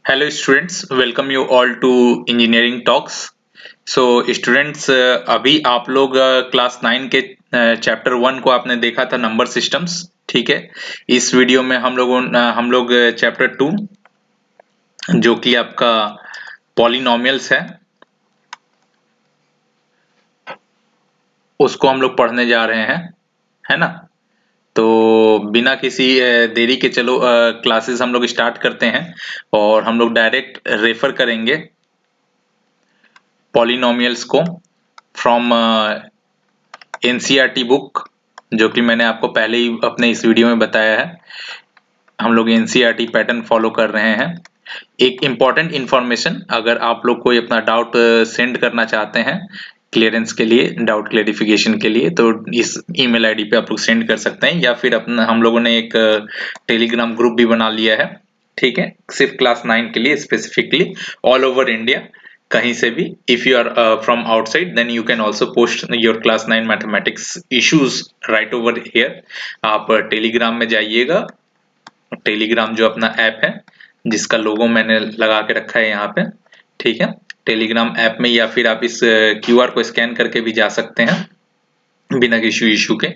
Hello students, welcome you all to engineering talks. So students, अभी आप लोग class 9 के चैप्टर 1 को आपने देखा था नंबर सिस्टम्स, ठीक है। इस वीडियो में हम लोग चैप्टर 2 जो कि आपका पॉलिनोमियल्स उसको हम लोग पढ़ने जा रहे हैं, है ना। तो बिना किसी देरी के चलो क्लासेस हम लोग स्टार्ट करते हैं और हम लोग डायरेक्ट रेफर करेंगे पॉलिनोमियल्स को फ्रॉम एनसीईआरटी बुक, जो कि मैंने आपको पहले ही अपने इस वीडियो में बताया है। हम लोग एनसीईआरटी पैटर्न फॉलो कर रहे हैं। एक इम्पॉर्टेंट इंफॉर्मेशन, अगर आप लोग कोई अपना डाउट सेंड करना चाहते हैं क्लियरेंस के लिए, डाउट क्लेरिफिकेशन के लिए, तो इस ईमेल आईडी पे आप लोग सेंड कर सकते हैं, या फिर अपना हम लोगों ने एक टेलीग्राम ग्रुप भी बना लिया है, ठीक है, सिर्फ क्लास 9 के लिए स्पेसिफिकली, ऑल ओवर इंडिया, कहीं से भी। If you are from outside then you can also post your class 9 mathematics issues right over here. आप टेलीग्राम में जाइएगा, टेलीग्राम जो अपना ऐप है जिसका लोगो मैंने लगा के रखा है यहाँ पे, ठीक है, टेलीग्राम ऐप में, या फिर आप इस क्यूआर को स्कैन करके भी जा सकते हैं बिना किसी इशू के,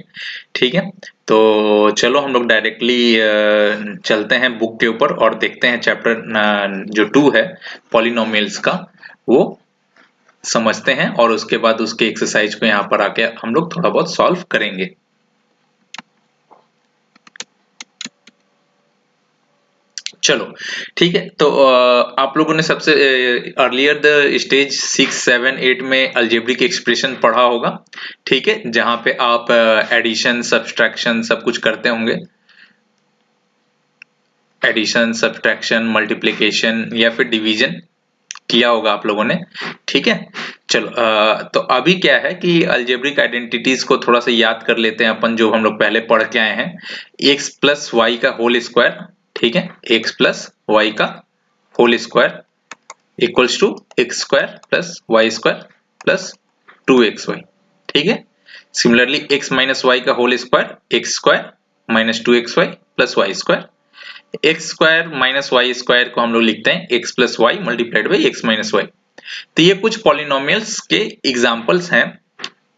ठीक है। तो चलो हम लोग डायरेक्टली चलते हैं बुक के ऊपर और देखते हैं चैप्टर जो 2 है पॉलिनोमियल्स का, वो समझते हैं और उसके बाद उसके एक्सरसाइज को यहाँ पर आके हम लोग थोड़ा बहुत सॉल्व करेंगे। चलो ठीक है। तो आप लोगों ने सबसे अर्लियर द स्टेज 6, 7, 8 में अलजेब्रिक एक्सप्रेशन पढ़ा होगा, ठीक है, जहां पे आप एडिशन, सब्सट्रैक्शन सब कुछ करते होंगे, एडिशन, सब्सट्रैक्शन, मल्टीप्लिकेशन या फिर डिवीजन किया होगा आप लोगों ने, ठीक है। चलो तो अभी क्या है कि अलजेब्रिक आइडेंटिटीज को थोड़ा सा याद कर लेते हैं अपन, जो हम लोग पहले पढ़ के आए हैं। x प्लस वाई का होल स्क्वायर, ठीक है, x प्लस वाई का whole square equals to x square plus y square plus 2xy, ठीक है। सिमिलरली x माइनस वाई का whole square x square minus 2xy plus y square. X square minus y square को हम लोग लिखते हैं x plus y multiplied by x minus y. तो ये कुछ पॉलिनोमियल्स के एग्जांपल्स हैं,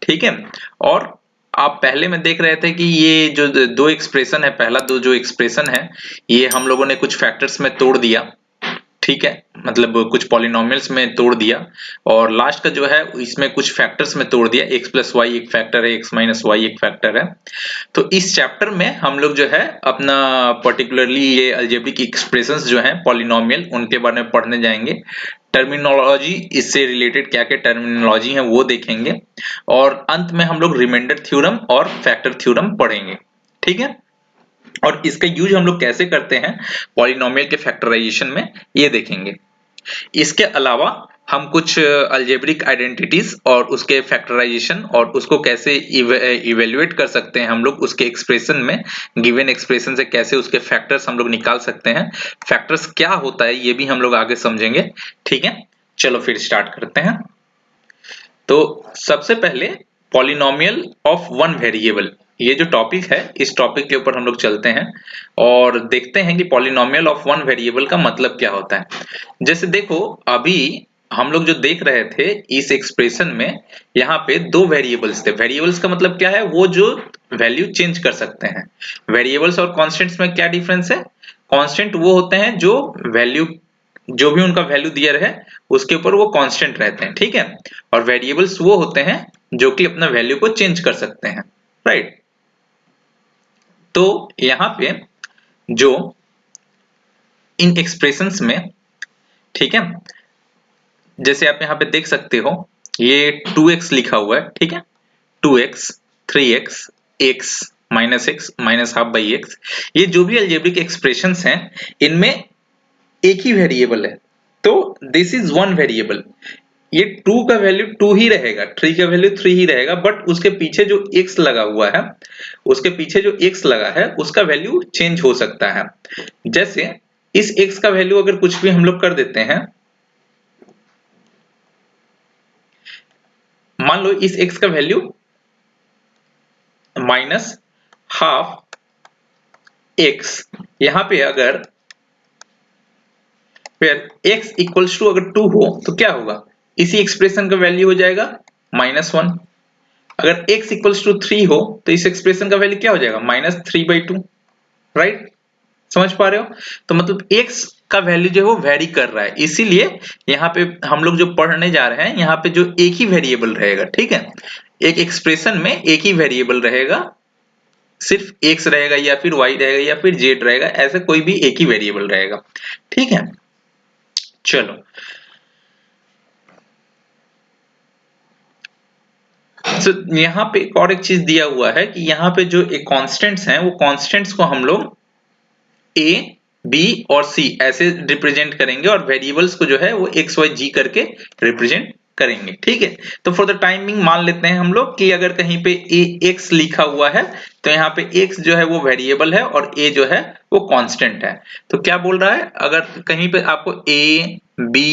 ठीक है। और आप पहले में देख रहे थे कि ये जो दो एक्सप्रेशन है, पहला दो जो एक्सप्रेशन है, ये हम लोगों ने कुछ फैक्टर्स में तोड़ दिया, ठीक है, मतलब कुछ पॉलिनोमियल्स में तोड़ दिया, और लास्ट का जो है इसमें कुछ फैक्टर्स में तोड़ दिया। एक्स प्लस वाई एक फैक्टर है, एक्स माइनस वाई एक फैक्टर है। तो इस चैप्टर में हम लोग जो है अपना पर्टिकुलरली ये अलजेब्रिक एक्सप्रेशंस जो हैं पॉलिनोमियल, उनके बारे में पढ़ने जाएंगे। टर्मिनोलॉजी, इससे रिलेटेड क्या क्या टर्मिनोलॉजी है वो देखेंगे, और अंत में हम लोग रिमाइंडर थ्योरम और फैक्टर थ्योरम पढ़ेंगे, ठीक है। और इसका यूज हम लोग कैसे करते हैं पॉलिनोमियल के फैक्टराइजेशन में, ये देखेंगे। इसके अलावा हम कुछ अलजेब्रिक आइडेंटिटीज और उसके फैक्टराइजेशन और उसको कैसे इवेल्युएट कर सकते हैं हम लोग उसके एक्सप्रेशन में, गिवन एक्सप्रेशन से कैसे उसके फैक्टर्स हम लोग निकाल सकते हैं, फैक्टर्स क्या होता है ये भी हम लोग आगे समझेंगे, ठीक है। चलो फिर स्टार्ट करते हैं। तो सबसे पहले पॉलिनोमियल ऑफ वन वेरिएबल, ये जो टॉपिक है इस टॉपिक के ऊपर हम लोग चलते हैं और देखते हैं कि पॉलिनोमियल ऑफ वन वेरिएबल का मतलब क्या होता है। जैसे देखो, अभी हम लोग जो देख रहे थे इस एक्सप्रेशन में, यहाँ पे दो वेरिएबल्स थे। वेरिएबल्स का मतलब क्या है, वो जो वैल्यू चेंज कर सकते हैं। वेरिएबल्स और कॉन्स्टेंट्स में क्या डिफरेंस है, कांस्टेंट वो होते हैं जो वैल्यू, जो भी उनका वैल्यू दिया रहे उसके ऊपर वो कांस्टेंट रहते हैं, ठीक है। और वेरिएबल्स वो होते हैं जो कि अपना वैल्यू को चेंज कर सकते हैं, राइट। तो यहाँ पे जो इन एक्सप्रेशंस में, ठीक है, जैसे आप यहाँ पे देख सकते हो ये 2x लिखा हुआ है, ठीक है, 2x, 3x, x minus x minus half by x, ये जो भी अलजेब्रिक एक्सप्रेशंस हैं इनमें एक ही वेरिएबल है, तो दिस इज वन वेरिएबल। ये 2 का वैल्यू 2 ही रहेगा, 3 का वैल्यू 3 ही रहेगा, बट उसके पीछे जो x लगा हुआ है, उसके पीछे जो x लगा है उसका वैल्यू चेंज हो सकता है। जैसे इस x का वैल्यू अगर कुछ भी हम लोग कर देते हैं, मान लो इस x का वैल्यू माइनस हाफ x, यहां पे अगर फिर x इक्वल्स टू अगर 2 हो तो क्या होगा, इसी एक्सप्रेशन का वैल्यू हो जाएगा -1। अगर x इक्वल्स टू 3 हो तो इस एक्सप्रेशन का वैल्यू क्या हो जाएगा, -3/2। राइट, समझ पा रहे हो। तो मतलब x का वैल्यू जो है वो वेरी कर रहा है, इसीलिए यहाँ पे हम लोग जो पढ़ने जा रहे हैं यहाँ पे जो एक ही वेरिएबल रहेगा, ठीक है, एक एक्सप्रेशन में एक ही वेरिएबल रहेगा, सिर्फ x रहेगा या फिर y रहेगा या फिर z रहेगा, ऐसा कोई भी एक ही वेरिएबल रहेगा, ठीक है। चलो तो यहाँ पे एक और एक चीज दिया हुआ है कि यहाँ पे जो एक कांस्टेंट्स हैं वो कांस्टेंट्स को हम लोग a b और c ऐसे रिप्रेजेंट करेंगे और वेरिएबल्स को जो है वो x y g करके रिप्रेजेंट करेंगे, ठीक है। तो फॉर द टाइमिंग मान लेते हैं हम लोग कि अगर कहीं पे x लिखा हुआ है तो यहाँ पे x जो है वो वेरिएबल है और a जो है वो कांस्टेंट है। तो क्या बोल रहा है, अगर कहीं पे आपको a b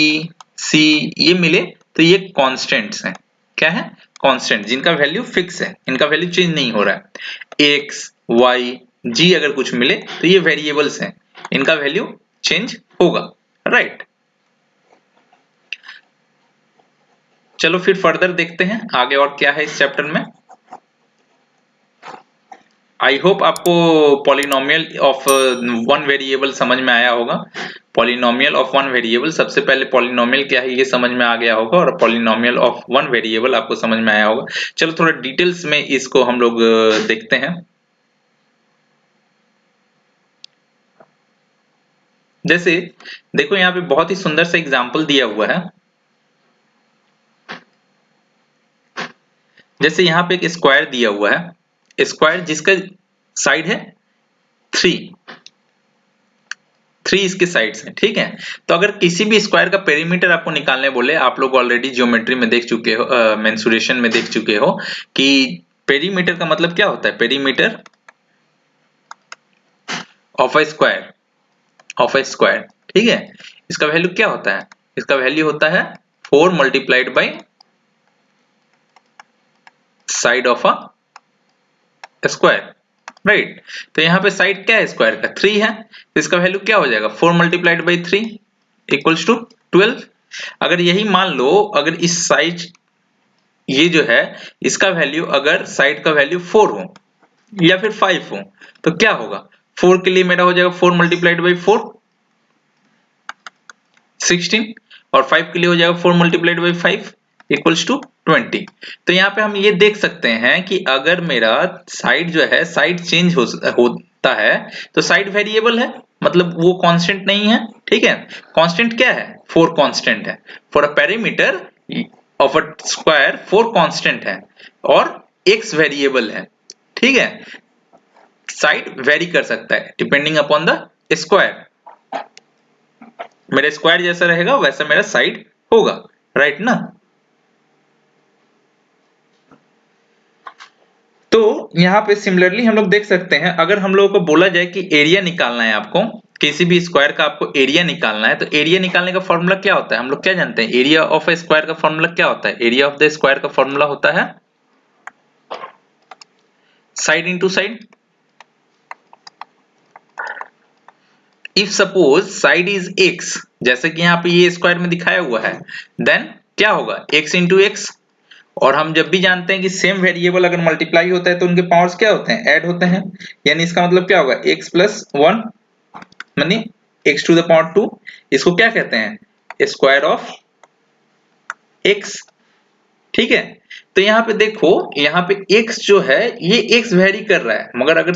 c ये मिले तो ये कांस्टेंट्स हैं, क्या है, कांस्टेंट, जिनका वैल्यू फिक्स है, इनका वैल्यू चेंज नहीं हो रहा है। x y g अगर कुछ मिले तो ये वेरिएबल्स हैं, इनका वैल्यू चेंज होगा, राइट। चलो फिर फर्दर देखते हैं आगे और क्या है इस चैप्टर में। आई होप आपको पॉलिनोमियल ऑफ वन वेरिएबल समझ में आया होगा। पॉलिनोमियल ऑफ वन वेरिएबल, सबसे पहले पॉलिनोमियल क्या है ये समझ में आ गया होगा और पॉलिनोमियल ऑफ वन वेरिएबल आपको समझ में आया होगा। चलो थोड़ा डिटेल्स में इसको हम लोग देखते हैं। जैसे देखो यहाँ पे बहुत ही सुंदर सा एग्जाम्पल दिया हुआ है। जैसे यहाँ पे एक स्क्वायर दिया हुआ है, स्क्वायर जिसका साइड है 3 इसके साइड्स हैं, ठीक है। तो अगर किसी भी स्क्वायर का पेरीमीटर आपको निकालने बोले, आप लोग ऑलरेडी ज्योमेट्री में देख चुके हो, मेंसुरेशन में देख चुके हो कि पेरीमीटर का मतलब क्या होता है, पेरीमीटर ऑफ अ स्क्वायर, ठीक है। इसका वैल्यू क्या होता है, इसका वैल्यू होता है 4 multiplied by side of a square, right. तो यहाँ पे साइड क्या है स्क्वायर का, 3 है, तो इसका वैल्यू क्या हो जाएगा, 4 मल्टीप्लाइड बाई 3 इक्वल्स टू 12। अगर यही मान लो, अगर इस साइड ये जो है इसका वैल्यू, अगर साइड का वैल्यू 4 हो या फिर 5 हो तो क्या होगा, 4 के लिए मेरा हो जाएगा 4 मल्टीप्लाइड बाई 4 16, और 5 के लिए हो जाएगा 4 मल्टीप्लाइड बाई 5 इक्वल्स टू 20। तो यहाँ पे हम ये देख सकते हैं कि अगर मेरा साइड जो है, साइड चेंज होता है तो साइड वेरिएबल है, मतलब वो कांस्टेंट नहीं है, ठीक है। कांस्टेंट क्या है, 4 कांस्टेंट है। For a perimeter of a square 4 constant है और x वेरिएबल है, ठीक है। साइड वेरी कर सकता है डिपेंडिंग अपॉन द स्क्वायर, मेरा स्क्वायर जैसा रहेगा वैसा मेरा साइड होगा, राइट ना। तो यहाँ पे सिमिलरली हम लोग देख सकते हैं, अगर हम लोगों को बोला जाए कि एरिया निकालना है आपको, किसी भी स्क्वायर का आपको एरिया निकालना है, तो एरिया निकालने का फॉर्मूला क्या होता है, हम लोग क्या जानते हैं, एरिया ऑफ ए स्क्वायर का फॉर्मूला क्या होता है, एरिया ऑफ द स्क्वायर का फॉर्मूला होता है side into side. If suppose side is x, जैसे कि यहाँ पे ये स्क्वायर में दिखाया हुआ है, देन क्या होगा, x इंटू एक्स। और हम जब भी जानते हैं कि सेम वेरिएबल अगर मल्टीप्लाई होता है तो उनके पावर्स क्या होते हैं, ऐड होते हैं, यानी इसका मतलब क्या होगा, x प्लस 1 मानी x टू द पावर 2, इसको क्या कहते हैं, स्क्वायर ऑफ x, ठीक है। तो यहाँ पे देखो, यहाँ पे x जो है ये x वेरी कर रहा है, मगर अगर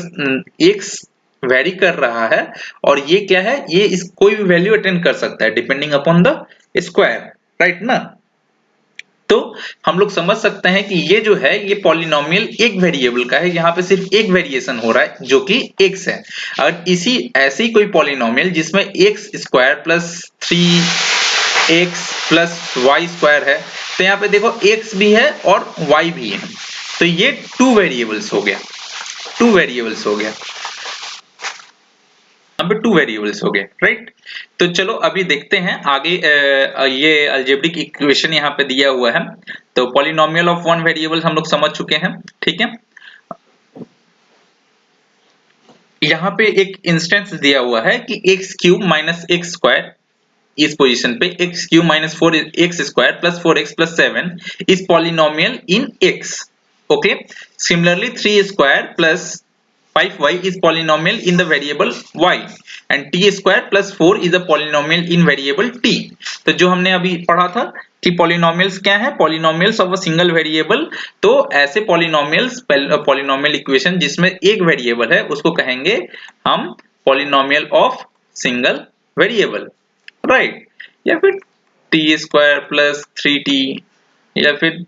x वेरी कर रहा है और ये क्या है, ये इस कोई भी वैल्यू अटेंड कर सकता है depending upon the square, right ना। तो हम लोग समझ सकते हैं कि ये जो है ये पॉलिनोमियल एक वेरिएबल का है, यहाँ पे सिर्फ एक वेरिएशन हो रहा है जो कि x है। अगर इसी ऐसे ही कोई पॉलिनोमियल जिसमें x square plus 3x plus y square है, तो यहाँ पे देखो x भी है और y भी है, तो ये 2 वेरिएबल्स हो गया, 2 वेरिएबल्स हो गया, यहाँ पे 2 वेरिएबल्स हो गए, राइट। तो चलो अभी देखते हैं आगे, ये अलजेब्रिक इक्वेशन यहाँ पे दिया हुआ है। तो पॉलिनोमियल ऑफ वन वेरिएबल हम लोग समझ चुके हैं, ठीक है। यहाँ पे एक इंस्टेंस दिया हुआ है कि x cube minus x square इस पोजीशन पे x cube minus 4x² plus 4x+7 is polynomial in x. Okay. Similarly, 3 square plus 5y is polynomial in the variable y and t square plus 4 is a polynomial in variable t. तो जो हमने अभी पढ़ा था कि polynomials क्या है, polynomials of a single variable. तो ऐसे पॉलिनोमियल्स, पॉलिनोमियल इक्वेशन जिसमें एक वेरिएबल है उसको कहेंगे हम polynomial of single variable, right. या फिर टी स्क्वायर प्लस 3t या फिर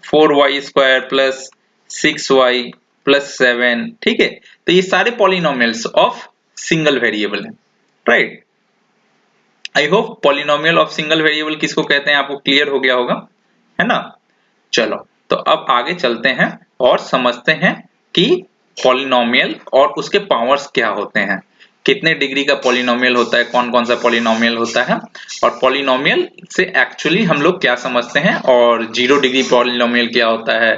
4y² प्लस 6y प्लस 7. ठीक है, तो ये सारे पॉलिनोमियल्स ऑफ सिंगल वेरिएबल हैं, right. I hope polynomial of single variable किसको कहते हैं आपको क्लियर हो गया होगा, है ना. चलो, तो अब आगे चलते हैं और समझते हैं कि पॉलिनोमियल और उसके पावर्स क्या होते हैं, कितने डिग्री का पॉलिनोमियल होता है, कौन कौन सा पॉलिनोमियल होता है, और पॉलिनोमियल से एक्चुअली हम लोग क्या समझते हैं, और 0 डिग्री पॉलिनोमियल क्या होता है,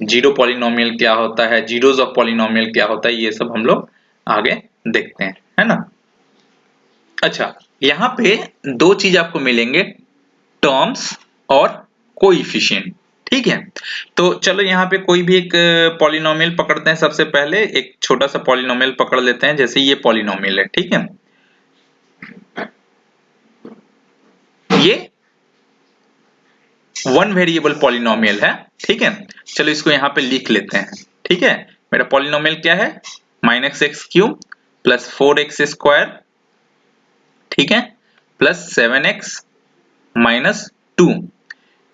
जीरो पॉलिनोमियल क्या होता है, जीरोस ऑफ पॉलिनोमियल क्या होता है, ये सब हम लोग आगे देखते हैं, है ना. अच्छा, यहाँ पे दो चीज आपको मिलेंगे, टर्म्स और कोएफिशिएंट. ठीक है, तो चलो यहाँ पे कोई भी एक पॉलिनोमियल पकड़ते हैं. सबसे पहले एक छोटा सा पॉलिनोमियल पकड़ लेते हैं, जैसे ये पॉलिनोमियल है. ठीक है, ये वन वेरिएबल पॉलिनोमियल है. ठीक है, चलो इसको यहाँ पे लिख लेते हैं. ठीक है, मेरा पॉलिनोमियल क्या है, -x³ प्लस 4x², ठीक है, प्लस 7x माइनस 2.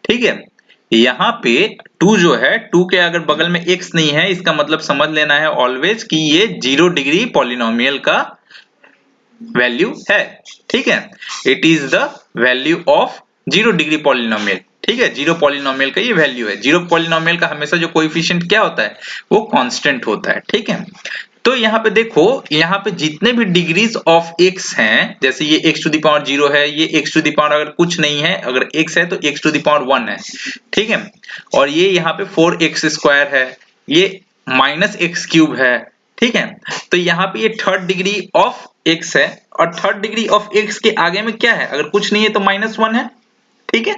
ठीक है, यहाँ पे 2 जो है, 2 के अगर बगल में x नहीं है, इसका मतलब समझ लेना है ऑलवेज कि ये 0 डिग्री पॉलिनोमियल का वैल्यू है. ठीक है, it is the value of 0 degree polynomial. ठीक है, 0 पॉलिनोमियल का ये वैल्यू है. 0 पॉलिनोमियल का हमेशा जो कोएफिशिएंट क्या होता है, वो कांस्टेंट होता है. ठीक है, तो यहाँ पे देखो, यहाँ पे जितने भी डिग्रीज ऑफ x हैं, जैसे ये x⁻0 है, ये x⁻, अगर कुछ नहीं है, अगर x है तो x⁻1 है. ठीक है, और ये यहाँ पे 4x² है, ये -x³ है. ठीक है, तो यहाँ पे ये थर्ड डिग्री ऑफ x है, और थर्ड डिग्री ऑफ x के आगे में क्या है, अगर कुछ नहीं है तो -1 है. ठीक है,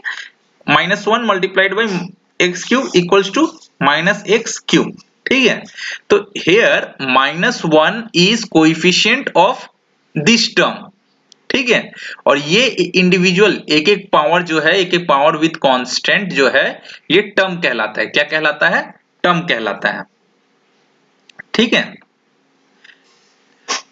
-1 multiplied by x³ equals to -x³. ठीक है, तो here -1 is coefficient of this term. ठीक है, और ये इंडिविजुअल एक एक पावर जो है, एक एक पावर विद कांस्टेंट जो है, ये टर्म कहलाता है. क्या कहलाता है, टर्म कहलाता है. ठीक है,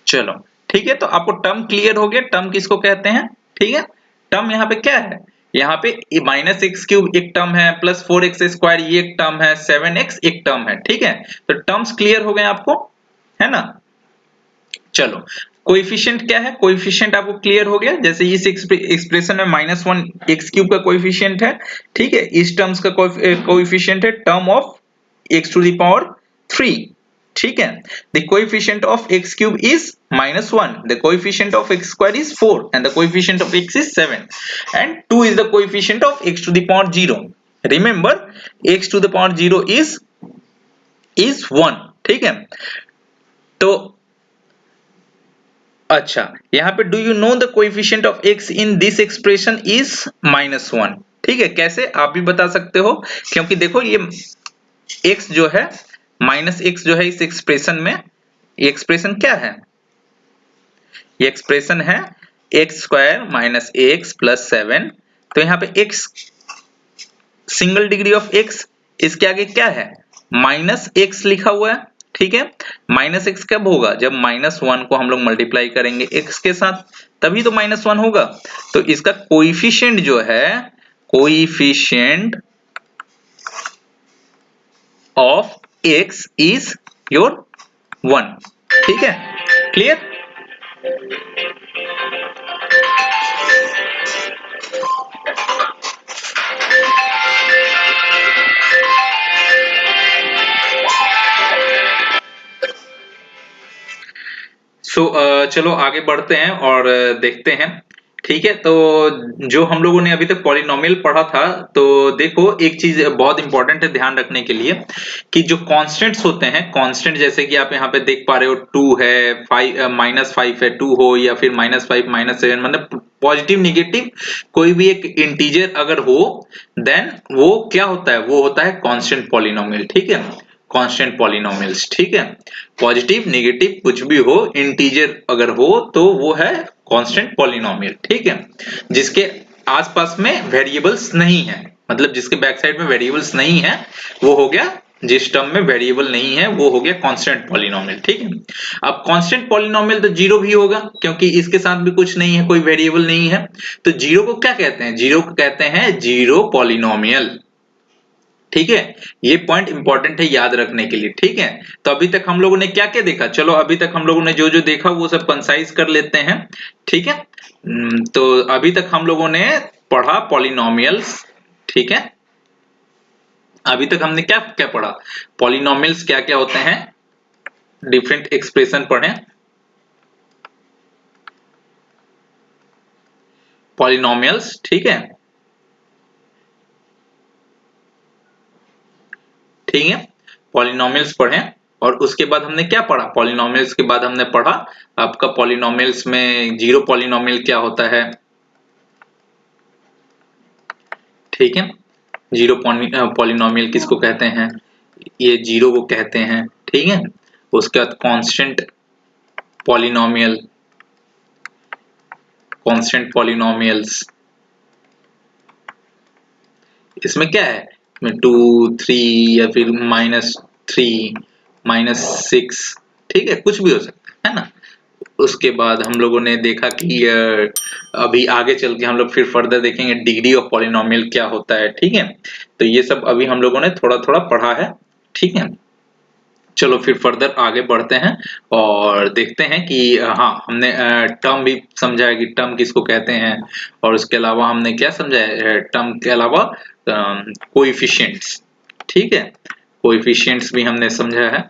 चलो ठीक है, तो आपको टर्म क्लियर हो गया, टर्म किसको कहते हैं. ठीक है, टर्म यहाँ पे क्या है, यहाँ पे -x³ एक टर्म है, प्लस 4x² ये एक टर्म है, 7x एक टर्म है. ठीक है, तो टर्म्स क्लियर हो गए आपको, है ना. चलो, कोएफिशिएंट क्या है, कोएफिशिएंट आपको क्लियर हो गया. जैसे इस एक्सप्रेशन में -1 x³ का कोएफिशिएंट है. ठीक है, इस टर्म्स का कोएफिशिएंट है टर्म ऑफ x⁻3. ठीक है, the coefficient of x³ is -1, the coefficient of x² is 4 and the coefficient of x is 7 and 2 is the coefficient of x⁻0. remember x⁻0 is 1. ठीक है, तो अच्छा, यहाँ पे do you know the coefficient of x in this expression is -1. ठीक है, कैसे आप भी बता सकते हो, क्योंकि देखो ये x जो है, -x जो है इस एक्सप्रेशन में, ये एक्सप्रेशन क्या है, ये एक्सप्रेशन है x² - ax + 7. तो यहाँ पे x single degree of x, इसके आगे क्या है, -x लिखा हुआ है. ठीक है, -x कब होगा, जब -1 को हम लोग मल्टीप्लाई करेंगे x के साथ, तभी तो -1 होगा. तो इसका कोएफिशिएंट जो है, coefficient of x is your 1. ठीक है, क्लियर. चलो आगे बढ़ते हैं और देखते हैं ठीक है, तो जो हम लोगों ने अभी तक पॉलिनोमियल पढ़ा था, तो देखो एक चीज बहुत इंपॉर्टेंट है ध्यान रखने के लिए कि जो कांस्टेंट्स होते हैं, कांस्टेंट जैसे कि आप यहाँ पे देख पा रहे हो 2 है, 5 -5 है, 2 हो या फिर -5 -7, मतलब पॉजिटिव नेगेटिव कोई भी एक इंटीजर अगर हो, देन वो क्या होता है, वो होता है कांस्टेंट पॉलिनोमियल। ठीक है, कांस्टेंट पॉलिनोमियल्स। ठीक है, पॉजिटिव नेगेटिव कुछ भी हो, इंटीजर अगर हो तो वो है कांस्टेंट पॉलिनोमियल। ठीक है, जिसके आसपास में वेरिएबल्स नहीं है, मतलब जिसके बैक साइड में वेरिएबल्स नहीं है, वो हो गया, जिस टर्म में वेरिएबल नहीं है वो हो गया कांस्टेंट पॉलिनोमियल। ठीक है, अब कांस्टेंट पॉलिनोमियल तो जीरो भी होगा क्योंकि इसके साथ भी कुछ नहीं है, कोई वेरिएबल नहीं है, तो जीरो को क्या कहते हैं, जीरो को कहते हैं जीरो पॉलिनोमियल। ठीक है, ये पॉइंट इंपॉर्टेंट है याद रखने के लिए। ठीक है, तो अभी तक हम लोगों ने क्या क्या देखा, चलो अभी तक हम लोगों ने जो जो देखा वो सब कंसाइज कर लेते हैं। ठीक है, तो अभी तक हम लोगों ने पढ़ा पॉलिनोमियल्स। ठीक है, अभी तक हमने क्या क्या पढ़ा, पॉलिनोमियल्स क्या क्या होते हैं, डिफरेंट एक्सप्रेशन पढ़े, पॉलिनोमियल्स। ठीक है, ठीक है, पॉलिनोमियल्स पढ़े, और उसके बाद हमने क्या पढ़ा, पॉलिनोमियल्स के बाद हमने पढ़ा आपका पॉलिनोमियल्स में जीरो पॉलिनोमियल क्या होता है। ठीक है, जीरो पॉलिनोमियल किसको कहते हैं, ये जीरो को कहते हैं। ठीक है, उसके बाद कांस्टेंट पॉलिनोमियल, कांस्टेंट पॉलिनोमियल्स, इसमें क्या है, इसमें 2 3 या फिर -3 -6, ठीक है, कुछ भी हो सकता है ना। उसके बाद हम लोगों ने देखा कि अभी आगे चल के हम लोग फिर फर्दर देखेंगे डिग्री ऑफ पॉलिनोमियल क्या होता है। ठीक है, तो ये सब अभी हम लोगों ने थोड़ा थोड़ा पढ़ा है। ठीक है, चलो फिर फर्दर आगे बढ़ते हैं और देखते हैं कि हाँ, हमने टर्म भी समझा है कि टर्म किसको कहते हैं, और उसके अलावा हमने क्या समझा है, टर्म के अलावा कोएफिशिएंट्स। ठीक है, कोएफिशिएंट्स भी हमने समझा है।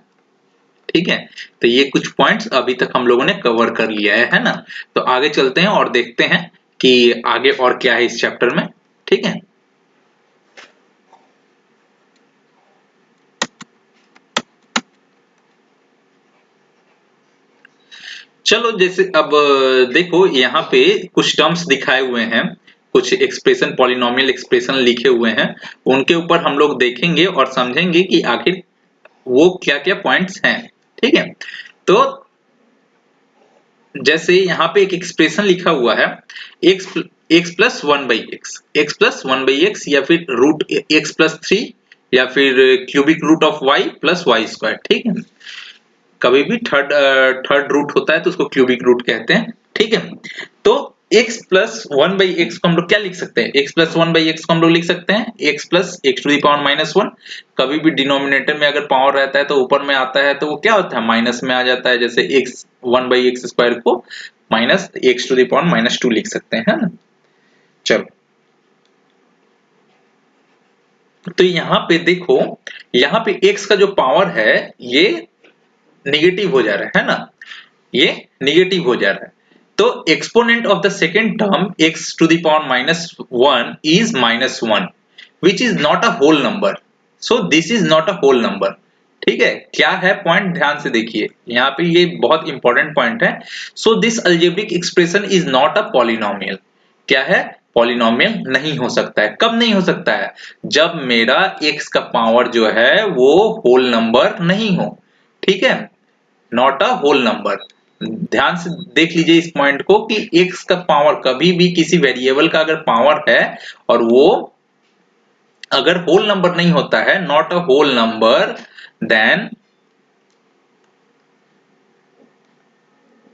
ठीक है, तो ये कुछ पॉइंट्स अभी तक हम लोगों ने कवर कर लिया है ना। तो आगे चलते हैं और देखते हैं कि आगे और क्या है इस चैप्टर में। ठीक है, चलो जैसे अब देखो यहाँ पे कुछ टर्म्स दिखाए हुए हैं, कुछ एक्सप्रेशन, पॉलिनोमियल एक्सप्रेशन लिखे हुए हैं, उनके ऊपर हम लोग देखेंगे और समझेंगे कि आखिर वो क्या क्या पॉइंट्स हैं। ठीक है, तो जैसे यहाँ पे एक एक्सप्रेशन लिखा हुआ है, x x plus 1/x, x plus 1/x, या फिर रूट x प्लस 3, या फिर cubic root of y plus y square. ठीक है, कभी भी थर्ड रूट होता है तो उसको क्यूबिक रूट कहते हैं। ठीक है, तो x प्लस 1/x को हम लोग क्या लिख सकते हैं, x प्लस 1/x को हम लोग लिख सकते हैं x plus x to the power -1। कभी भी डिनोमिनेटर में अगर पावर रहता है तो ऊपर में आता है तो वो क्या होता है, माइनस में आ जाता है, जैसे x 1/x स्क्वायर को minus x to the power -2 लिख सकते हैं, है ना। चलो, तो यहाँ पे देखो, यहाँ पे x का जो पावर है ये निगेटिव हो जा रहा है ना, ये निगेटिव हो जा रहा है, तो exponent of the second term x to the power -1 is -1 which is not a whole number, so this is not a whole number। ठीक है, क्या है पॉइंट, ध्यान से देखिए, यहाँ पे ये बहुत इंपॉर्टेंट पॉइंट है। So this algebraic expression is not a polynomial, क्या है, पॉलिनोमियल नहीं हो सकता है। कब नहीं हो सकता है, जब मेरा x का पावर जो है वो होल नंबर नहीं हो। ठीक है, नॉट अ होल नंबर, ध्यान से देख लीजिए इस पॉइंट को कि x का पावर कभी भी किसी वेरिएबल का अगर पावर है और वो अगर होल नंबर नहीं होता है, not a whole number, then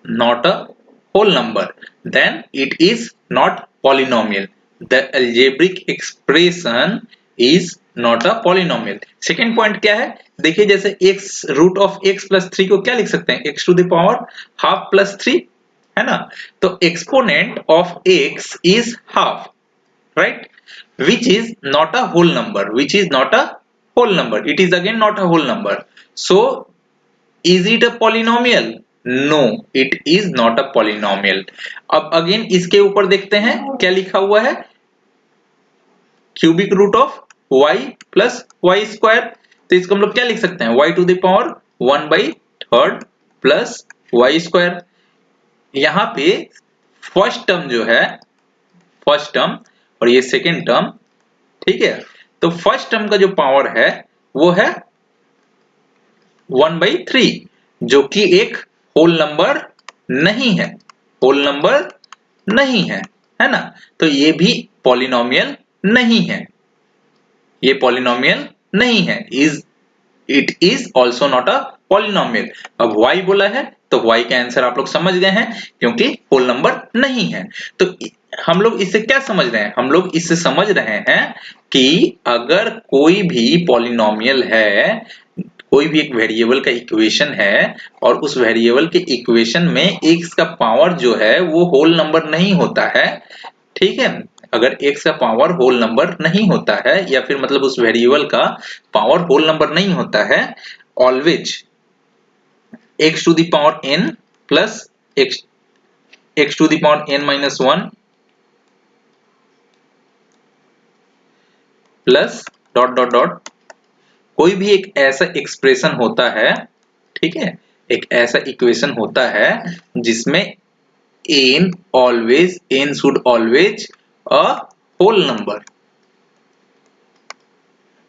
not a whole number, then it is not polynomial, the algebraic expression is not a polynomial। Second point क्या है, देखिए जैसे x root of x plus 3 को क्या लिख सकते हैं, x to the power half plus 3, है ना, तो exponent of x is half, right, which is not a whole number, which is not a whole number, it is again not a whole number, so is it a polynomial, no, it is not a polynomial. अब again इसके ऊपर देखते हैं क्या लिखा हुआ है, cubic root of y plus y square. तो इसको हम लोग क्या लिख सकते हैं, y to the power 1/3 plus y square. यहाँ पे फर्स्ट टर्म जो है, फर्स्ट टर्म और ये सेकेंड टर्म, ठीक है। तो फर्स्ट टर्म का जो पावर है वो है 1/3, जो कि एक होल नंबर नहीं है, होल नंबर नहीं है ना। तो ये भी पॉलिनोमियल नहीं है, ये पॉलिनोमियल नहीं है, it is also not a polynomial. अब y बोला है तो y का आंसर आप लोग समझ गए हैं, क्योंकि होल नंबर नहीं है। तो हम लोग इससे क्या समझ रहे हैं, हम लोग इससे समझ रहे हैं कि अगर कोई भी पॉलिनोमियल है, कोई भी एक वेरिएबल का इक्वेशन है और उस वेरिएबल के इक्वेशन में x का पावर जो है वो होल नंबर नहीं होता है, ठीक है। अगर x का पावर होल नंबर नहीं होता है या फिर मतलब उस वेरिएबल का पावर होल नंबर नहीं होता है, always x to the power n plus x to the power n minus 1 plus dot dot dot, कोई भी एक ऐसा एक्सप्रेशन होता है, ठीक है, एक ऐसा इक्वेशन होता है जिसमें n should always a whole number,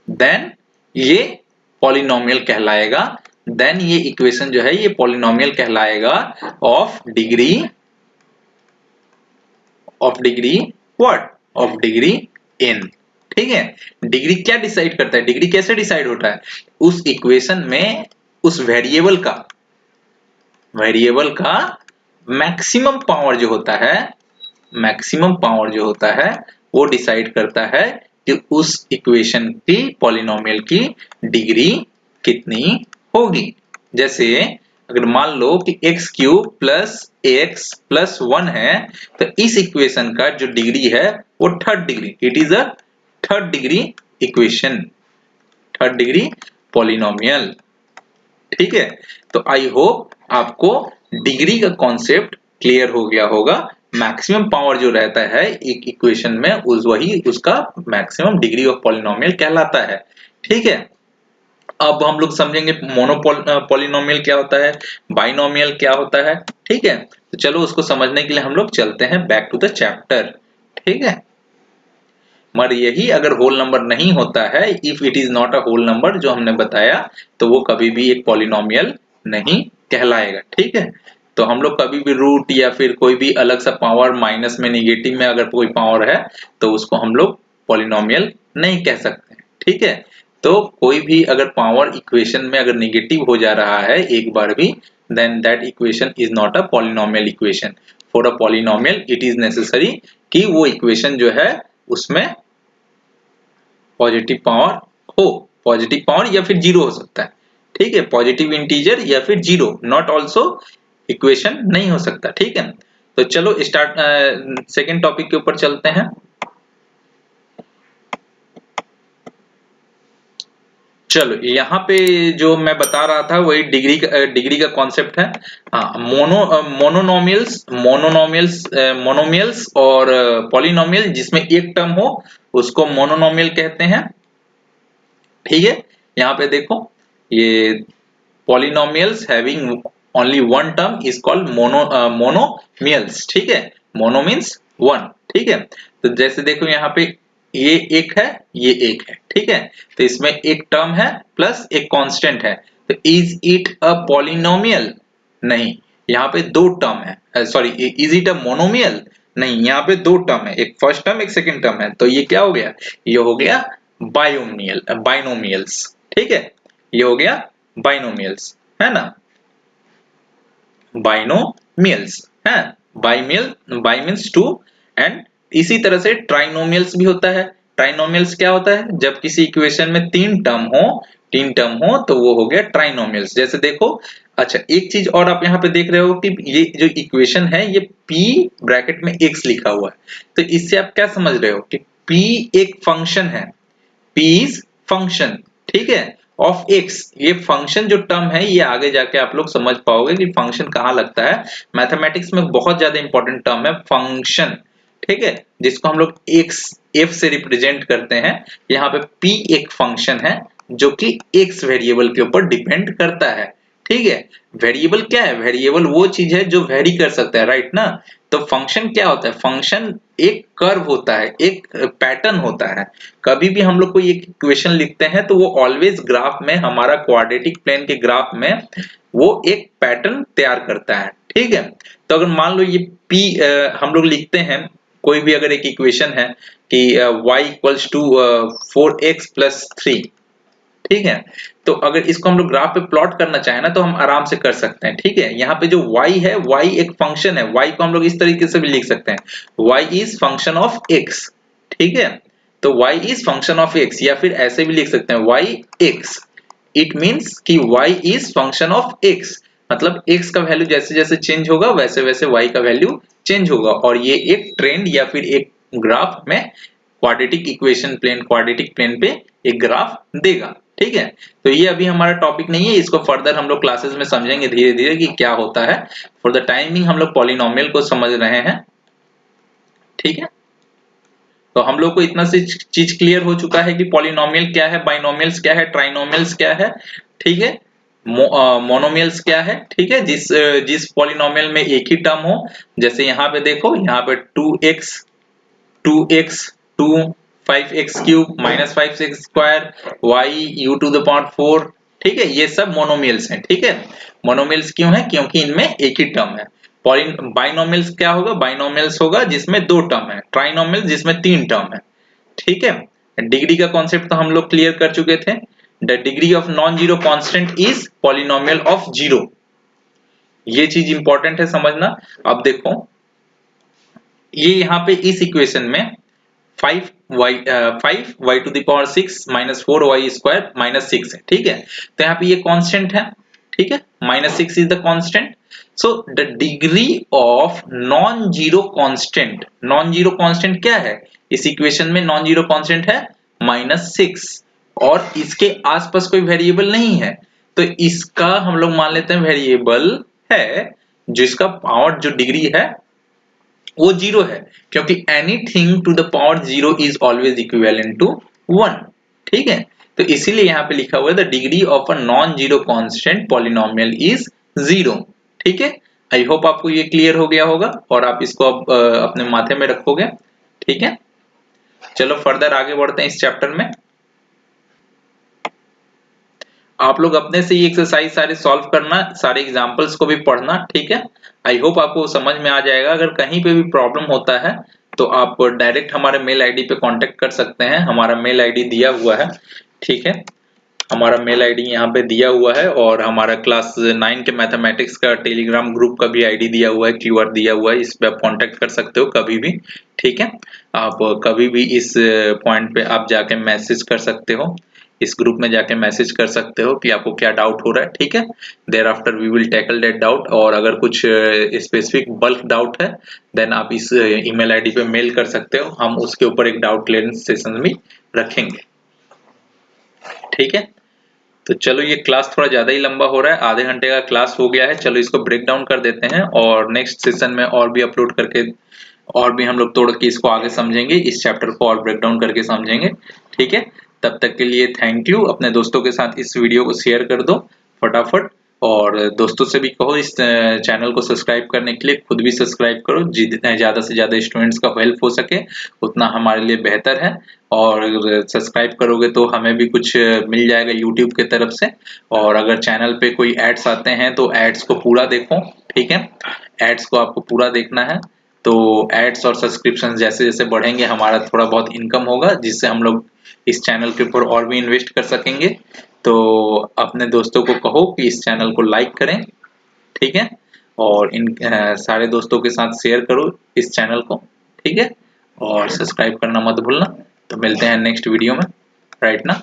then ये पॉलिनोमियल कहलाएगा, देन ये इक्वेशन जो है ये पॉलिनोमियल कहलाएगा of degree what, of degree n, ठीक है। डिग्री क्या डिसाइड करता है, डिग्री कैसे डिसाइड होता है, उस इक्वेशन में उस वेरिएबल का मैक्सिमम पावर जो होता है, मैक्सिमम पावर जो होता है वो डिसाइड करता है कि उस इक्वेशन की पॉलिनोमियल की डिग्री कितनी होगी। जैसे अगर मान लो कि x cube plus x plus 1 है, तो इस इक्वेशन का जो डिग्री है वो third degree, it is a third degree equation, third degree polynomial, ठीक है। तो आई होप आपको डिग्री का कॉन्सेप्ट क्लियर हो गया होगा। मैक्सिमम पावर जो रहता है एक इक्वेशन में वही उसका मैक्सिमम डिग्री ऑफ पॉलिनोमियल कहलाता है, ठीक है। अब हम लोग समझेंगे पॉलिनोमियल क्या होता है, बाइनोमियल क्या होता है, ठीक है। तो चलो उसको समझने के लिए हम लोग चलते हैं बैक टू द चैप्टर, ठीक है। मगर यही अगर होल नंबर नहीं होता है, if it is not a whole number जो हमने बताया, तो वो कभी भी एक पॉलिनोमियल नहीं कहलाएगा, ठीक है। तो हम लोग कभी भी रूट या फिर कोई भी अलग सा पावर माइनस में नेगेटिव में अगर कोई पावर है तो उसको हम लोग पॉलिनोमियल नहीं कह सकते, ठीक है। तो कोई भी अगर पावर इक्वेशन में अगर नेगेटिव हो जा रहा है एक बार भी, then that equation is not a polynomial equation. For a polynomial it is necessary कि वो इक्वेशन जो है उसमें पॉजिटिव पावर हो, पॉजिटिव पावर या फिर जीरो हो सकता है, ठीक है, पॉजिटिव इंटीजर या फिर जीरो, नॉट ऑल्सो इक्वेशन नहीं हो सकता, ठीक है। तो चलो स्टार्ट सेकेंड टॉपिक के ऊपर चलते हैं। चलो यहाँ पे जो मैं बता रहा था वही डिग्री का कॉन्सेप्ट है। हाँ, मोनोमियल्स और पॉलिनोमियल जिसमें एक टर्म हो उसको मोनोनोमियल कहते हैं, ठीक है। यहाँ पे देखो ये polynomials having only one term is called monomials, ठीक है। मोनो मीन्स वन, ठीक है। तो जैसे देखो यहाँ पे ये एक है, ये एक है, ठीक है। तो इसमें एक टर्म है प्लस एक कांस्टेंट है, तो इज इट अ पॉलिनोमियल, नहीं, यहाँ पे दो टर्म है, sorry, is it a monomial, नहीं, यहाँ पे दो टर्म है, एक फर्स्ट टर्म एक सेकंड टर्म है, तो ये क्या हो गया, ये हो गया बाइनोमियल्स, ठीक है, ये हो गया बाइनोमियल्स, है ना, बाइनोमियल्स है, बाई मीन्स टू, एंड इसी तरह से ट्राइनोमियल्स भी होता है। ट्राइनोमियल्स क्या होता है, जब किसी इक्वेशन में तीन टर्म हो तो वो हो गया ट्राइनोमियल्स। जैसे देखो, अच्छा एक चीज और आप यहाँ पे देख रहे हो कि ये जो इक्वेशन है ये p ब्रैकेट में x लिखा हुआ है, तो इससे आप क्या समझ रहे हो कि p एक फंक्शन है, p इज फंक्शन, ठीक है, ऑफ एक्स, ये फंक्शन जो टर्म है ये आगे जाके आप लोग समझ पाओगे कि फंक्शन कहाँ लगता है। मैथमेटिक्स में बहुत ज्यादा इंपॉर्टेंट टर्म है फंक्शन, ठीक है, जिसको हम लोग एक्स एफ से रिप्रेजेंट करते हैं। यहाँ पे पी एक फंक्शन है जो कि एक्स वेरिएबल के ऊपर डिपेंड करता है, ठीक है। वेरिएबल क्या है? वेरिएबल वो चीज है जो वेरी कर सकता है, राइट ना। तो फंक्शन क्या होता है? फंक्शन एक कर्व होता है, एक पैटर्न होता है। कभी भी हम लोग कोई एक इक्वेशन लिखते हैं तो वो ऑलवेज ग्राफ में, हमारा क्वाड्रेटिक प्लेन के ग्राफ में वो एक पैटर्न तैयार करता है, ठीक है। तो अगर मान लो ये p हम लोग लिखते हैं, कोई भी अगर एक इक्वेशन है कि y equals to 4x plus 3, ठीक है। तो अगर इसको हम लोग ग्राफ पे प्लॉट करना चाहे ना तो हम आराम से कर सकते हैं, ठीक है। यहाँ पे जो y है, y एक फंक्शन है, y को हम लोग इस तरीके से भी लिख सकते हैं, y is function of x, ठीक है। तो y is function of x, या फिर ऐसे भी लिख सकते हैं y x, इट मीन्स कि y is function of x, मतलब x का वैल्यू जैसे जैसे चेंज होगा वैसे वैसे y का वैल्यू चेंज होगा, और ये एक ट्रेंड या फिर एक ग्राफ में क्वाड्रेटिक प्लेन पे एक ग्राफ देगा, ठीक है। तो ये अभी हमारा टॉपिक नहीं है, इसको फर्दर हम लोग क्लासेस में समझेंगे धीरे धीरे कि क्या होता है। फॉर द टाइमिंग हम लोग पॉलिनोमियल को समझ रहे हैं, ठीक है। तो हम लोग को इतना सी चीज क्लियर हो चुका है कि पॉलिनोमियल क्या है, बाइनोमियल्स क्या है, ट्राइनोमियल्स क्या है, ठीक है, मोनोमियल्स क्या है, ठीक है। जिस पॉलिनोमियल में एक ही टर्म हो, जैसे यहाँ पे देखो, यहाँ पे 2x 2 5x cube minus 5x square y u to the power 4, ठीक है, ये सब मोनोमियल्स हैं, ठीक है। मोनोमियल्स क्यों है? क्योंकि इनमें एक ही टर्म है। बाइनोमियल्स क्या होगा? बाइनोमियल्स होगा जिसमें दो टर्म है, ट्राइनोमियल जिसमें तीन टर्म है, ठीक है। डिग्री का कॉन्सेप्ट तो हम लोग क्लियर कर चुके थे। The degree of non zero constant is polynomial of zero, ये चीज इंपॉर्टेंट है समझना। अब देखो, ये यहाँ पे इस इक्वेशन में 5y to the power 6 minus 4y square minus 6 है, ठीक है। तो यहाँ पे ये कांस्टेंट है, ठीक है, minus 6 is the constant. So the degree of non zero constant क्या है? इस इक्वेशन में नॉन जीरो कांस्टेंट है -6, और इसके आसपास कोई वेरिएबल नहीं है, तो इसका हम लोग मान लेते हैं वेरिएबल है, जिसका पावर जो डिग्री है वो जीरो है, क्योंकि anything to the power zero is always equivalent to 1, ठीक है। तो इसीलिए यहाँ पे लिखा हुआ है the degree of a non zero constant polynomial is 0, ठीक है। आई होप आपको ये क्लियर हो गया होगा और आप इसको अब अपने माथे में रखोगे, ठीक है। चलो फर्दर आगे बढ़ते हैं इस चैप्टर में। आप लोग अपने से ये एक्सरसाइज सारे सॉल्व करना, सारे एग्जांपल्स को भी पढ़ना, ठीक है। आई होप आपको समझ में आ जाएगा। अगर कहीं पे भी प्रॉब्लम होता है तो आप डायरेक्ट हमारे मेल आईडी पे कांटेक्ट कर सकते हैं, हमारा मेल आईडी दिया हुआ है, ठीक है। हमारा मेल आईडी यहाँ पे दिया हुआ है, और हमारा क्लास 9 के मैथमेटिक्स का टेलीग्राम ग्रुप का भी आईडी दिया हुआ है, क्यूआर दिया हुआ है, इस पे आप कांटेक्ट कर सकते हो कभी भी, ठीक है। आप कभी भी इस पॉइंट पे आप जाके मैसेज कर सकते हो, इस ग्रुप में जाके मैसेज कर सकते हो कि आपको क्या डाउट हो रहा है, ठीक है। Thereafter we will tackle that doubt, और अगर कुछ स्पेसिफिक बल्क डाउट है देन आप इस ईमेल आईडी पे मेल कर सकते हो, हम उसके ऊपर एक डाउट क्लियरेंस सेशन भी रखेंगे, ठीक है। तो चलो, ये क्लास थोड़ा ज्यादा ही लंबा हो रहा है, आधे घंटे का क्लास हो गया है। चलो इसको ब्रेक डाउन कर देते हैं, और नेक्स्ट सेशन में और भी अपलोड करके और भी हम लोग तोड़ के इसको आगे समझेंगे, इस चैप्टर को और ब्रेक डाउन करके समझेंगे, ठीक है। तब तक के लिए थैंक यू। अपने दोस्तों के साथ इस वीडियो को शेयर कर दो फटाफट, और दोस्तों से भी कहो इस चैनल को सब्सक्राइब करने के लिए, खुद भी सब्सक्राइब करो, जितने ज्यादा से ज्यादा स्टूडेंट्स का हेल्प हो सके उतना हमारे लिए बेहतर है। और अगर सब्सक्राइब करोगे तो हमें भी कुछ मिल जाएगा यूट्यूब की तरफ से, और अगर चैनल पे कोई एड्स आते हैं तो एड्स को पूरा देखो, ठीक है। एड्स को आपको पूरा देखना है, तो एड्स और सब्सक्रिप्शन जैसे जैसे बढ़ेंगे हमारा थोड़ा बहुत इनकम होगा, जिससे हम लोग इस चैनल के ऊपर और भी इन्वेस्ट कर सकेंगे। तो अपने दोस्तों को कहो कि इस चैनल को लाइक करें, ठीक है, और इन सारे दोस्तों के साथ शेयर करो इस चैनल को, ठीक है, और सब्सक्राइब करना मत भूलना। तो मिलते हैं नेक्स्ट वीडियो में, राइट ना।